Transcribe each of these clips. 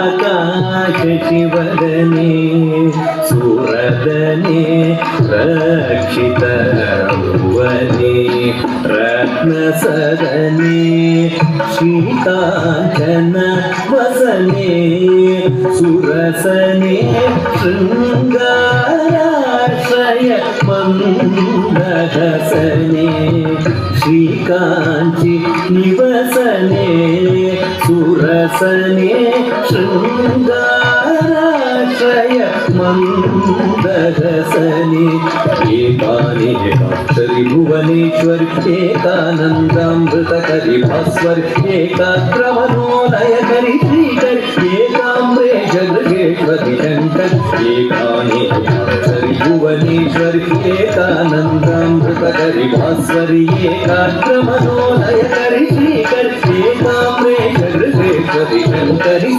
ಆಕಾಶ ಶಿವದನೆ ಸುರದನೆ ರಕ್ಷಿತ ಭುವನೆ ರತ್ನ ಸದನೆ ಶ್ರೀಕಾಂಚನ ವಸನೆ ಸುರಸನೆ ಶೃಂಗಾರಾಶ್ರಯ ಮಂದಹಸನೆ ಶ್ರೀಕಾಂಚಿ ನಿವಸನೆ ಸುರಸನೆ ಶೃಂಗಾರಾಶ್ರಯ ಮಂದಹಸನೆ ಏಕಾನಿ ಏಕಾಕ್ಷರಿ ಭುವನೇಶ್ವರಿ ಏಕಾನಂದಾಮೃತಕರಿ ಭಾಸ್ವರಿ ಏಕಾಗ್ರಮನೋಲಯಕರಿ ಶ್ರೀಕರಿ ಏಕಾಂಬ್ರೇಶ ಗೃಹೇಶ್ವರಿ ಶಂಕರಿ ಏಕಾನಿ ಏಕಾಕ್ಷರಿ ಭುವನೇಶ್ವರಿ ಏಕಾನಂದಾಮೃತಕರಿ ಭಾಸ್ವರಿ ಏಕಾಗ್ರಮನೋಲಯಕರಿ ಶ್ರೀಕರಿ ಏಕಾಂಬ್ರೇಶ ಗೃಹೇಶ್ವರಿ ಶಂಕರಿ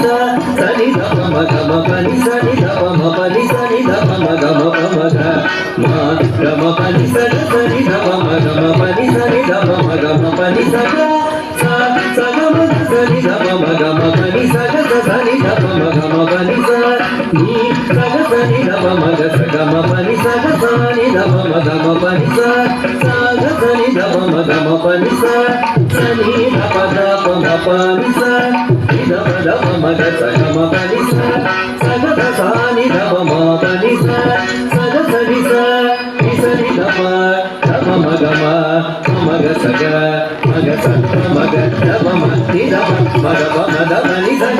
ಸನಿ ಧಮ ಗಮ ಪನಿ ಸನಿ ಧಮ ಪನಿ ಸನಿ ಧಮ ಗಮ ಪಮ ಗಮ ಪನಿ ಸನಿ ಸನಿ ಧಮ ಗಮ ಪನಿ ಸನಿ ಧಮ ಗಮ ಪನಿ ಸಗ ಸಗಮ ಸನಿ ಧಮ ಗಮ ಪನಿ ಸಗ ಸನಿ ಧಮ ಗಮ ಪನಿ ಸ ನೀ ಸಗ ಸನಿ ಧಮ ಮಗ ಸಗಮ ಪನಿ ಸಗ ಸನಿ ಧಮ ಗಮ ಪನಿ ಸ ಸಗ ಸನಿ ಧಮ ಗಮ ಪನಿ ಸ ಸನಿ ಧಮ ಧಮ ಪನಿ ಸ ಧಮ ಧಮ ಮಗ ಸಗಮ ಪನಿ ಸ ಸಗ ಸನಿ ಧಮ ಪನಿ ಸ ಸಗ ಸನಿ ಸ ಸನಿ ಧಮ ಧಮ ಮಗಮ ಮಗ ಸಗ ಮಗ ಸ ಮಗ ಧಮ ನಿ ಧಮ ಮಗ ಮ ಧಮ ನಿ ಸಗ